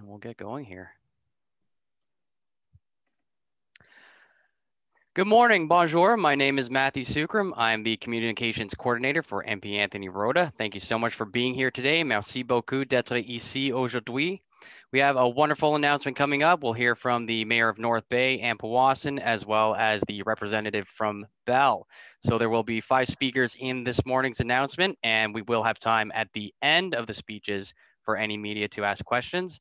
and we'll get going here. Good morning, bonjour. My name is Matthew Sukram. I'm the Communications Coordinator for MP Anthony Rhoda. Thank you so much for being here today. Merci beaucoup d'être ici aujourd'hui. We have a wonderful announcement coming up. We'll hear from the Mayor of North Bay and Powassan, as well as the representative from Bell. So there will be 5 speakers in this morning's announcement, and we will have time at the end of the speeches for any media to ask questions.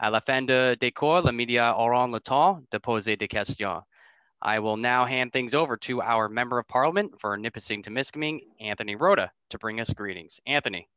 À la fin des cours, les médias auront le temps de poser des questions. I will now hand things over to our Member of Parliament for Nipissing Temiskaming, Anthony Rhoda, to bring us greetings. Anthony.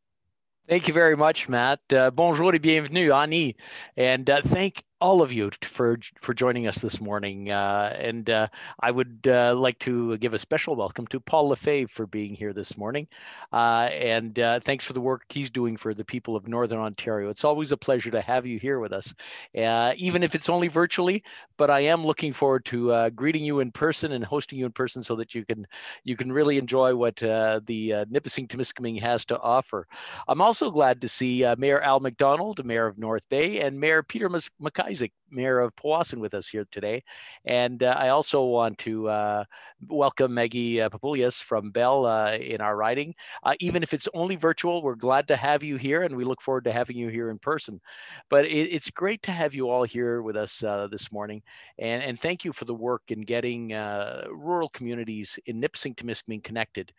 Thank you very much, Matt. Bonjour et bienvenue, Annie. And thank all of you for joining us this morning. I would like to give a special welcome to Paul Lefebvre for being here this morning. Thanks for the work he's doing for the people of Northern Ontario. It's always a pleasure to have you here with us, even if it's only virtually, but I am looking forward to greeting you in person and hosting you in person so that you can really enjoy what the Nipissing Temiskaming has to offer. I'm also glad to see Mayor Al McDonald, Mayor of North Bay, and Mayor Peter McIsaac, Mayor of Powassan, with us here today. And I also want to welcome Maggie Papoulias from Bell in our riding. Even if it's only virtual, we're glad to have you here, and we look forward to having you here in person. But it's great to have you all here with us this morning. And thank you for the work in getting rural communities in Nipissing Temiskaming connected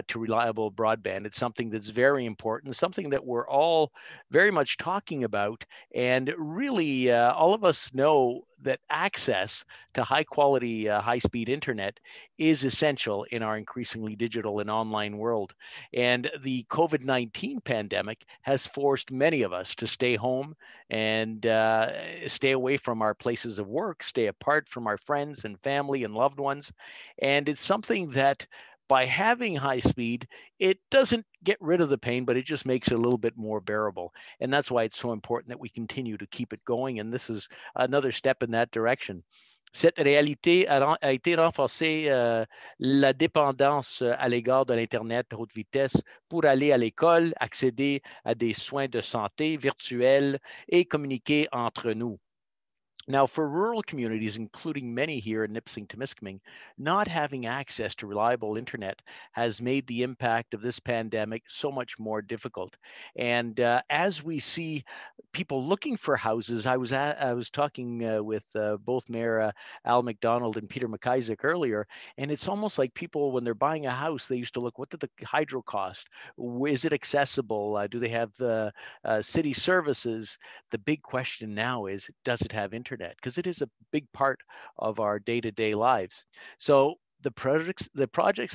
to reliable broadband. It's something that's very important, something that we're all very much talking about. And really, all of us know that access to high quality, high speed internet is essential in our increasingly digital and online world. And the COVID-19 pandemic has forced many of us to stay home and stay away from our places of work, stay apart from our friends and family and loved ones. And it's something that by having high speed, it doesn't get rid of the pain, but it just makes it a little bit more bearable. And that's why it's so important that we continue to keep it going. And this is another step in that direction. Cette réalité a été renforcée la dépendance à l'égard de l'Internet haute vitesse pour aller à l'école, accéder à des soins de santé virtuels et communiquer entre nous. Now, for rural communities, including many here in Nipissing Temiskaming, not having access to reliable internet has made the impact of this pandemic so much more difficult. And as we see people looking for houses, I was talking with both Mayor Al McDonald and Peter McIsaac earlier, and it's almost like people, when they're buying a house, they used to look, what did the hydro cost? Is it accessible? Do they have city services? The big question now is, does it have internet? Because it is a big part of our day-to-day lives. So the projects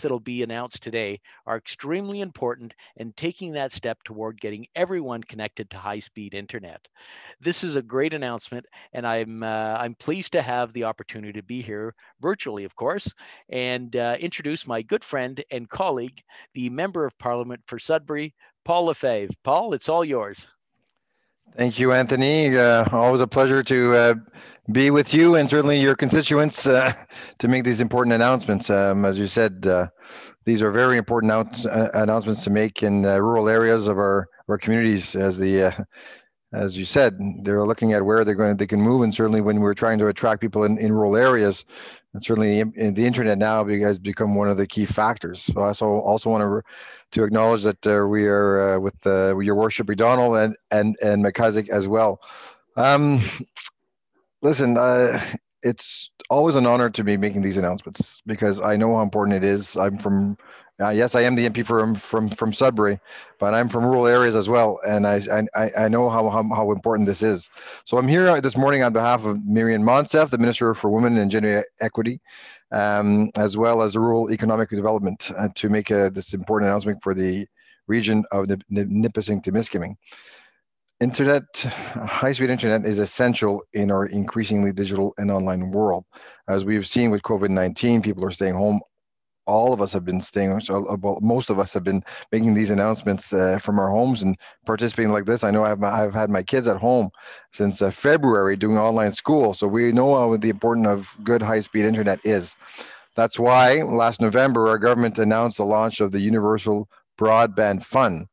that'll be announced today are extremely important and taking that step toward getting everyone connected to high-speed internet. This is a great announcement, and I'm pleased to have the opportunity to be here virtually, of course, and introduce my good friend and colleague, the Member of Parliament for Sudbury, Paul Lefebvre. Paul, it's all yours. Thank you, Anthony. Always a pleasure to be with you and certainly your constituents to make these important announcements. As you said, these are very important announcements to make in rural areas of our communities. As you said, they're looking at where they can move, and certainly when we're trying to attract people in rural areas, and certainly the internet now has become one of the key factors. So I also want to acknowledge that we are with your worship, McDonald and McIsaac as well. Listen, it's always an honor to be making these announcements because I know how important it is. I'm from, yes, I am the MP from Sudbury, but I'm from rural areas as well, and I know how important this is. So I'm here this morning on behalf of Marian Monsef, the Minister for Women and Gender Equity, as well as Rural Economic Development, to make this important announcement for the region of Nipissing Temiskaming. Internet, high-speed internet is essential in our increasingly digital and online world. As we've seen with COVID-19, people are staying home. All of us have been staying, well, most of us have been making these announcements from our homes and participating like this. I know I've had my kids at home since February doing online school, so we know how the importance of good high-speed internet is. That's why last November, our government announced the launch of the Universal Broadband Fund.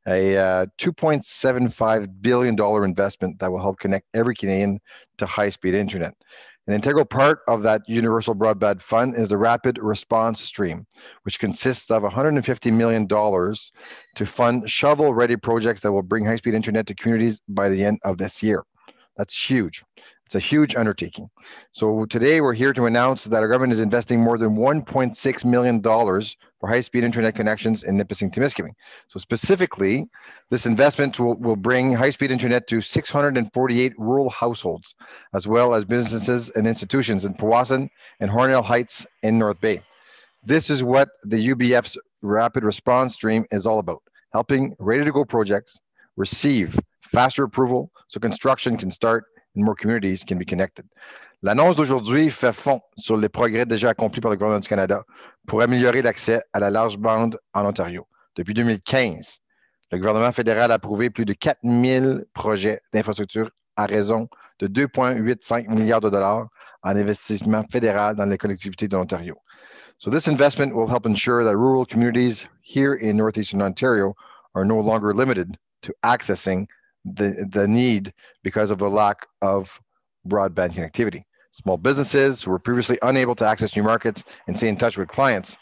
a $2.75 billion investment that will help connect every Canadian to high-speed internet. An integral part of that universal broadband fund is the rapid response stream, which consists of $150 million to fund shovel-ready projects that will bring high-speed internet to communities by the end of this year. That's huge. It's a huge undertaking. So today we're here to announce that our government is investing more than $1.6 million for high-speed internet connections in Nipissing-Témiscamingue. So specifically, this investment will bring high-speed internet to 648 rural households, as well as businesses and institutions in Powassan and Hornell Heights in North Bay. This is what the UBF's rapid response stream is all about, helping ready-to-go projects receive faster approval so construction can start and more communities can be connected. L'annonce d'aujourd'hui fait fond sur les progrès déjà accomplis par le gouvernement du Canada pour améliorer l'accès à la large bande en Ontario. Depuis 2015, le gouvernement fédéral a approuvé plus de 4000 projets d'infrastructure à raison de 2,85 milliards de dollars en investissement fédéral dans les collectivités de l'Ontario. So this investment will help ensure that rural communities here in northeastern Ontario are no longer limited to accessing the need because of the lack of broadband connectivity. Small businesses who were previously unable to access new markets and stay in touch with clients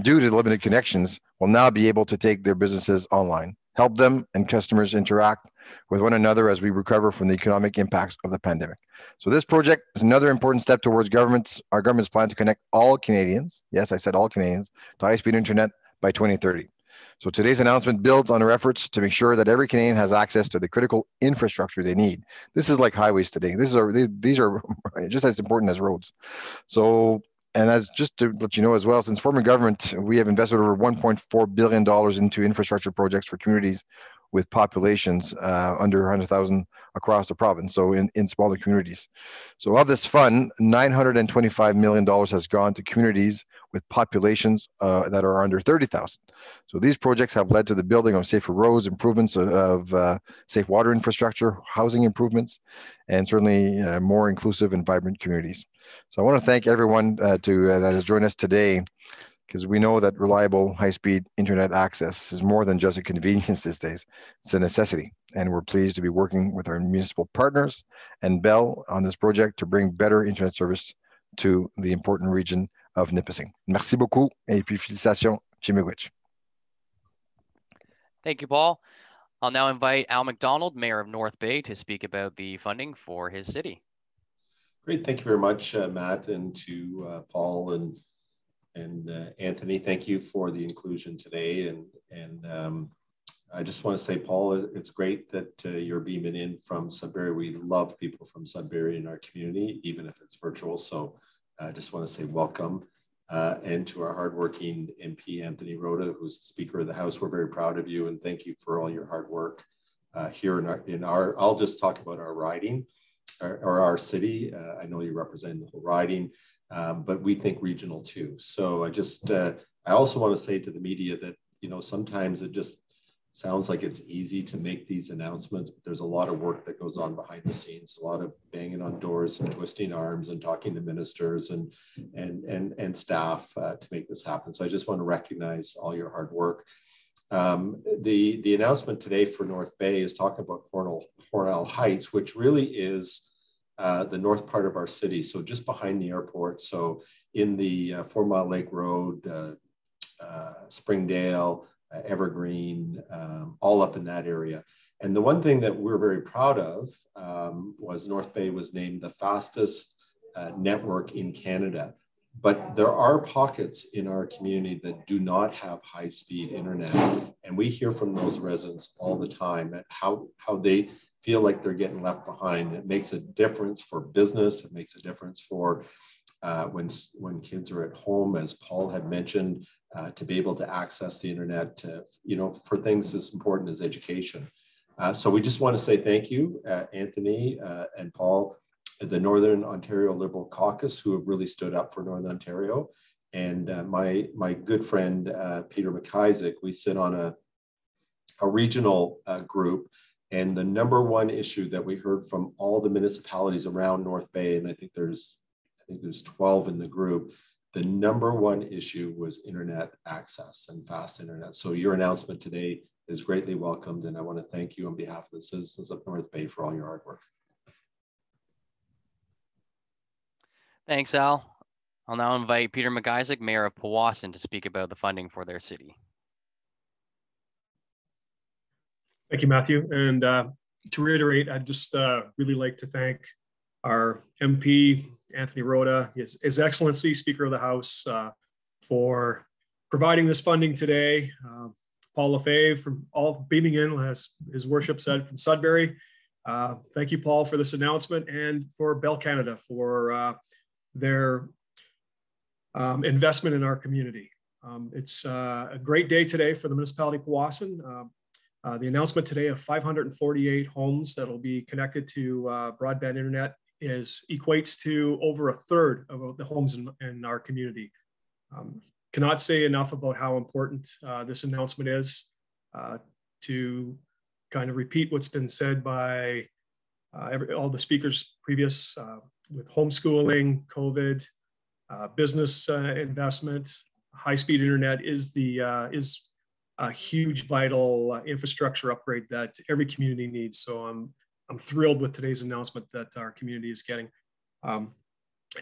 due to limited connections will now be able to take their businesses online, help them and customers interact with one another as we recover from the economic impacts of the pandemic. So this project is another important step towards our government's plan to connect all Canadians, yes, I said all Canadians, to high-speed internet by 2030. So today's announcement builds on our efforts to make sure that every Canadian has access to the critical infrastructure they need. This is like highways today. These are just as important as roads. So, and as just to let you know as well, since forming government, we have invested over $1.4 billion into infrastructure projects for communities with populations under 100,000 across the province, so in smaller communities. So of this fund, $925 million has gone to communities with populations that are under 30,000. So these projects have led to the building of safer roads, improvements of safe water infrastructure, housing improvements, and certainly more inclusive and vibrant communities. So I want to thank everyone that has joined us today, because we know that reliable high-speed internet access is more than just a convenience these days. It's a necessity. And we're pleased to be working with our municipal partners and Bell on this project to bring better internet service to the important region of Nipissing. Merci beaucoup et puis félicitations, Chimiwich. Thank you, Paul. I'll now invite Al McDonald, Mayor of North Bay, to speak about the funding for his city. Great, thank you very much, Matt, and to Paul and Anthony. Thank you for the inclusion today. And I just want to say, Paul, it's great that you're beaming in from Sudbury. We love people from Sudbury in our community, even if it's virtual. So I just want to say welcome. And to our hardworking MP, Anthony Rhoda, who's the Speaker of the House, we're very proud of you and thank you for all your hard work here in our, I'll just talk about our riding or our city. I know you represent the whole riding, but we think regional too. So I also want to say to the media that, you know, sometimes it just sounds like it's easy to make these announcements, but there's a lot of work that goes on behind the scenes, a lot of banging on doors and twisting arms and talking to ministers and staff to make this happen. So I just want to recognize all your hard work. The announcement today for North Bay is talking about Hornell Heights, which really is the north part of our city, so just behind the airport. So in the 4 Mile Lake Road, Springdale, Evergreen, all up in that area. And the one thing that we're very proud of was North Bay was named the fastest network in Canada. But there are pockets in our community that do not have high-speed internet. And we hear from those residents all the time at how they feel like they're getting left behind. It makes a difference for business. It makes a difference for when kids are at home, as Paul had mentioned, to be able to access the internet, you know, for things as important as education. So we just want to say thank you, Anthony and Paul, the Northern Ontario Liberal Caucus, who have really stood up for Northern Ontario, and my good friend Peter McIsaac. We sit on a regional group, and the number one issue that we heard from all the municipalities around North Bay, and I think there's 12 in the group, the number one issue was internet access and fast internet. So your announcement today is greatly welcomed. And I want to thank you on behalf of the citizens of North Bay for all your hard work. Thanks, Al. I'll now invite Peter McIsaac, Mayor of Powassan, to speak about the funding for their city. Thank you, Matthew. And to reiterate, I'd just really like to thank our MP, Anthony Rhoda, His Excellency, Speaker of the House, for providing this funding today. Paul Lefebvre from all beaming in, as his worship said, from Sudbury. Thank you, Paul, for this announcement, and for Bell Canada for their investment in our community. It's a great day today for the municipality of Powassan. The announcement today of 548 homes that will be connected to broadband internet equates to over a third of the homes in our community. Cannot say enough about how important this announcement is. To kind of repeat what's been said by all the speakers previous, with homeschooling, COVID, business investment, high-speed internet is a huge, vital infrastructure upgrade that every community needs. So I'm thrilled with today's announcement that our community is getting.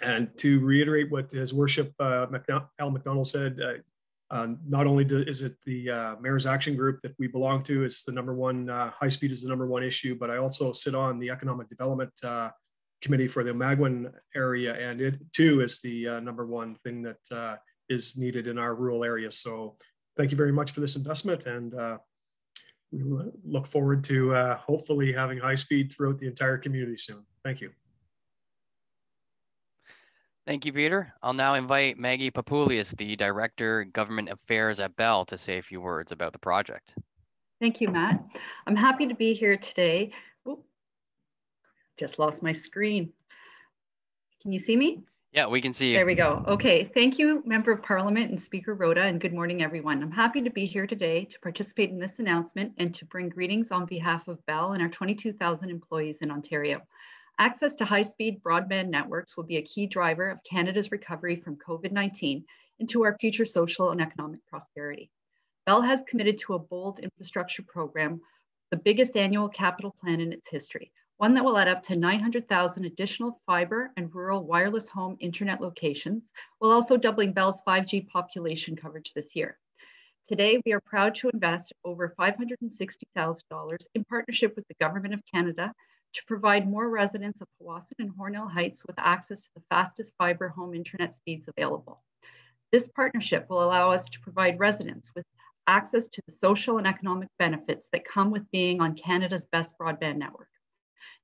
And to reiterate what His Worship Al McDonald said, not only is it the Mayor's Action Group that we belong to, it's the #1, high speed is the #1 issue, but I also sit on the Economic Development Committee for the Magwin area, and it too is the #1 thing that is needed in our rural areas. So thank you very much for this investment, and we look forward to hopefully having high speed throughout the entire community soon. Thank you. Thank you, Peter. I'll now invite Maggie Papoulias, the Director, Government Affairs at Bell, to say a few words about the project. Thank you, Matt. I'm happy to be here today. Oop, just lost my screen. Can you see me? Yeah, we can see you. There we go. Okay, thank you, Member of Parliament and Speaker Rhoda, and good morning, everyone. I'm happy to be here today to participate in this announcement and to bring greetings on behalf of Bell and our 22,000 employees in Ontario. Access to high-speed broadband networks will be a key driver of Canada's recovery from COVID-19 into our future social and economic prosperity. Bell has committed to a bold infrastructure program, the biggest annual capital plan in its history, one that will add up to 900,000 additional fiber and rural wireless home internet locations, while also doubling Bell's 5G population coverage this year. Today, we are proud to invest over $560,000 in partnership with the Government of Canada to provide more residents of Powassan and Hornell Heights with access to the fastest fiber home internet speeds available. This partnership will allow us to provide residents with access to the social and economic benefits that come with being on Canada's best broadband network.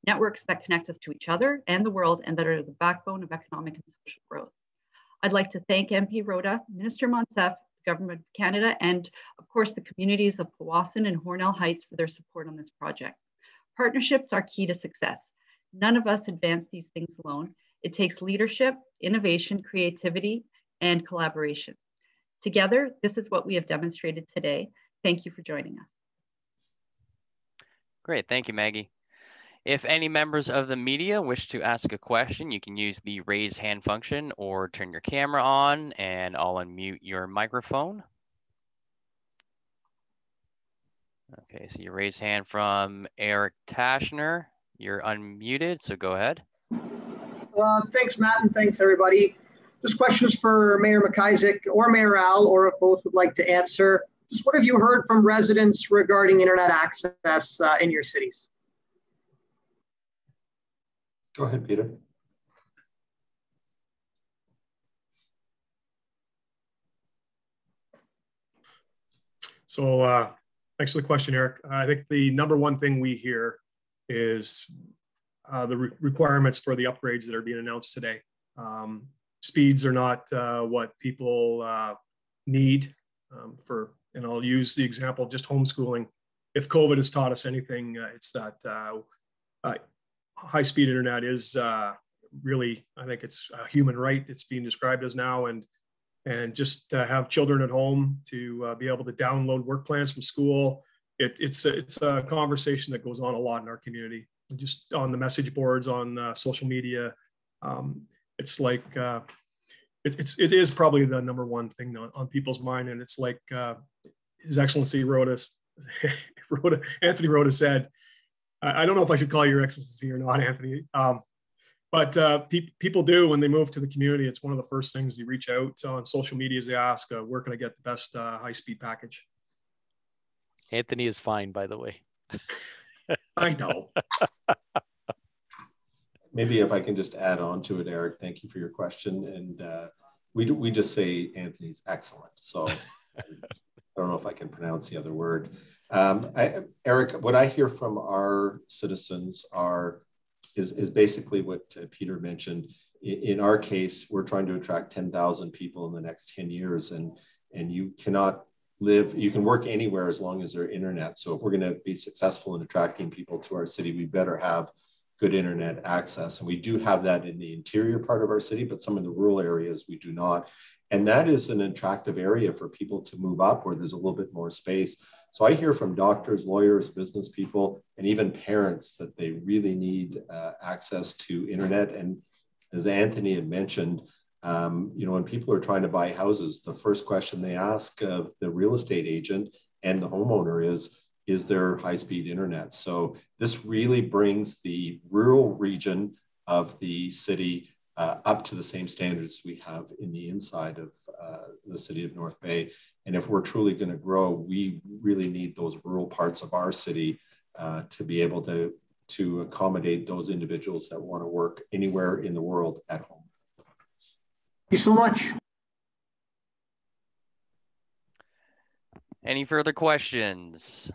Networks that connect us to each other and the world, and that are the backbone of economic and social growth. I'd like to thank MP Rhoda, Minister Monsef, the Government of Canada, and of course the communities of Powassan and Hornell Heights for their support on this project. Partnerships are key to success. None of us advance these things alone. It takes leadership, innovation, creativity, and collaboration. Together, this is what we have demonstrated today. Thank you for joining us. Great, thank you, Maggie. If any members of the media wish to ask a question, you can use the raise hand function or turn your camera on, and I'll unmute your microphone. Okay, so you raise hand from Eric Tashner. You're unmuted, so go ahead. Thanks, Matt, and thanks, everybody. Just questions for Mayor McIsaac or Mayor Al, or if both would like to answer. Just what have you heard from residents regarding internet access in your cities? Go ahead, Peter. So thanks for the question, Eric. I think the #1 thing we hear is the requirements for the upgrades that are being announced today. Speeds are not what people need and I'll use the example of just homeschooling. If COVID has taught us anything, it's that high-speed internet is really, I think it's a human right. It's being described as now, and just to have children at home to be able to download work plans from school. It's a conversation that goes on a lot in our community, just on the message boards, on social media. It's like, it is probably the #1 thing on people's mind. And it's like His Excellency wrote us, Anthony Rhoda said, I don't know if I should call you Your Excellency or not, Anthony. But people do when they move to the community. It's one of the first things they reach out on social media. They ask, where can I get the best high-speed package? Anthony is fine, by the way. I know. Maybe if I can just add on to it, Eric, thank you for your question. And we just say Anthony's excellent. So I don't know if I can pronounce the other word. Eric, what I hear from our citizens is basically what Peter mentioned. In our case, we're trying to attract 10,000 people in the next 10 years, and you cannot live, you can work anywhere as long as there's internet. So if we're going to be successful in attracting people to our city, we better have good internet access. And we do have that in the interior part of our city, but some of the rural areas we do not. And that is an attractive area for people to move up where there's a little bit more space. So I hear from doctors, lawyers, business people, and even parents that they really need access to internet. And as Anthony had mentioned, when people are trying to buy houses, the first question they ask of the real estate agent and the homeowner is there high-speed internet? So this really brings the rural region of the city up to the same standards we have in the inside of the city of North Bay. And if we're truly going to grow, we really need those rural parts of our city to be able to accommodate those individuals that want to work anywhere in the world at home. Thank you so much. Any further questions?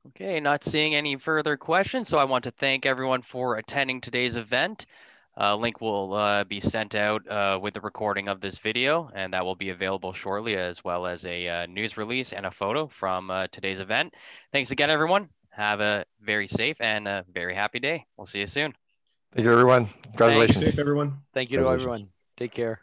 Okay, not seeing any further questions, so I want to thank everyone for attending today's event. Link will be sent out with the recording of this video, and that will be available shortly, as well as a news release and a photo from today's event. Thanks again, everyone. Have a very safe and a very happy day. We'll see you soon. Thank you, everyone. Congratulations. Be safe, everyone. Thank you to everyone. Take care.